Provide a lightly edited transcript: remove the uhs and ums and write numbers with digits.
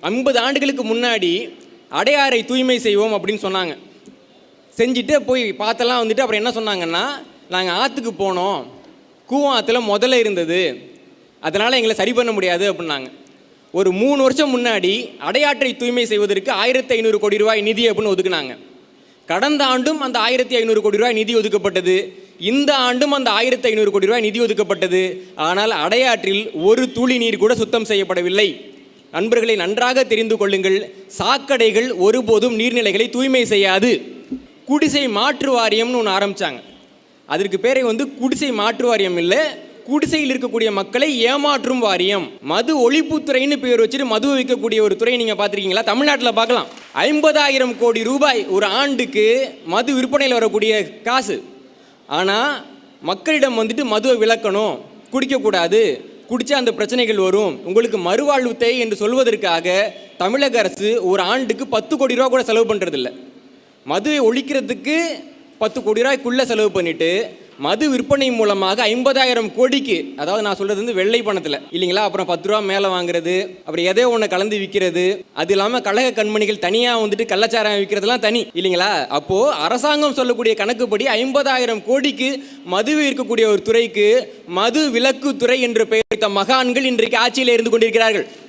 50 ஆண்டுகளுக்கு முன்னாடி அடையாரை தூய்மை செய்வோம் அப்படின்னு சொன்னாங்க. செஞ்சுட்டு போய் பார்த்தெல்லாம் வந்துட்டு அப்புறம் என்ன சொன்னாங்கன்னா, நாங்கள் ஆற்றுக்கு போனோம், கூவம் ஆற்றுல முதல்ல இருந்தது, அதனால் எங்களை சரி பண்ண முடியாது அப்படின்னாங்க. ஒரு 3 வருஷம் முன்னாடி அடையாற்றை தூய்மை செய்வதற்கு 1500 கோடி ரூபாய் நிதி அப்படின்னு ஒதுக்குனாங்க. கடந்த ஆண்டும் அந்த 1500 கோடி ரூபாய் நிதி ஒதுக்கப்பட்டது. இந்த ஆண்டும் அந்த 1500 கோடி ரூபாய் நிதி ஒதுக்கப்பட்டது. ஆனால் அடையாற்றில் ஒரு துளி நீர் கூட சுத்தம் செய்யப்படவில்லை. நண்பர்களை நன்றாக தெரிந்து கொள்ளுங்கள், சாக்கடைகள் ஒருபோதும் நீர்நிலைகளை தூய்மை செய்யாது. குடிசை மாற்று வாரியம்னு ஒன்று ஆரம்பித்தாங்க. அதற்கு பேரை குடிசை மாற்று வாரியம் இல்லை, குடிசையில் இருக்கக்கூடிய மக்களை ஏமாற்றும் வாரியம். மது ஒழிப்புத்துறைன்னு பேர் வச்சுட்டு மது வைக்கக்கூடிய ஒரு துறையை நீங்கள் பார்த்துருக்கீங்களா? தமிழ்நாட்டில் பார்க்கலாம். 50,000 கோடி ரூபாய் ஒரு ஆண்டுக்கு மது விற்பனையில் வரக்கூடிய காசு. ஆனால் மக்களிடம் மதுவை விலக்கணும், குடிக்கக்கூடாது, குடித்தா அந்த பிரச்சனைகள் வரும், உங்களுக்கு மறுவாழ்வு தேவை என்று சொல்வதற்காக தமிழக அரசு ஒரு ஆண்டுக்கு 10 கோடி ரூபா கூட செலவு பண்ணுறதில்ல. மதுவை ஒழிக்கிறதுக்கு 10 கோடி ரூபாய்க்குள்ளே செலவு பண்ணிவிட்டு மது விற்பனை மூலமாக 50,000 கோடிக்கு, அதாவது நான் சொல்கிறது வெள்ளை பணத்தில் இல்லைங்களா, அப்புறம் 10 ரூபா மேலே வாங்குறது, அப்புறம் எதோ ஒன்று கலந்து விற்கிறது, அது இல்லாமல் கழக கண்மணிகள் தனியாக கள்ளச்சாரம் விற்கிறதுலாம் தனி இல்லைங்களா. அப்போது அரசாங்கம் சொல்லக்கூடிய கணக்குப்படி 50,000 கோடிக்கு மதுவை இருக்கக்கூடிய ஒரு துறைக்கு மது விலக்கு துறை என்று பெயர் வைத்த மகான்கள் இன்றைக்கு ஆட்சியில் இருந்து கொண்டிருக்கிறார்கள்.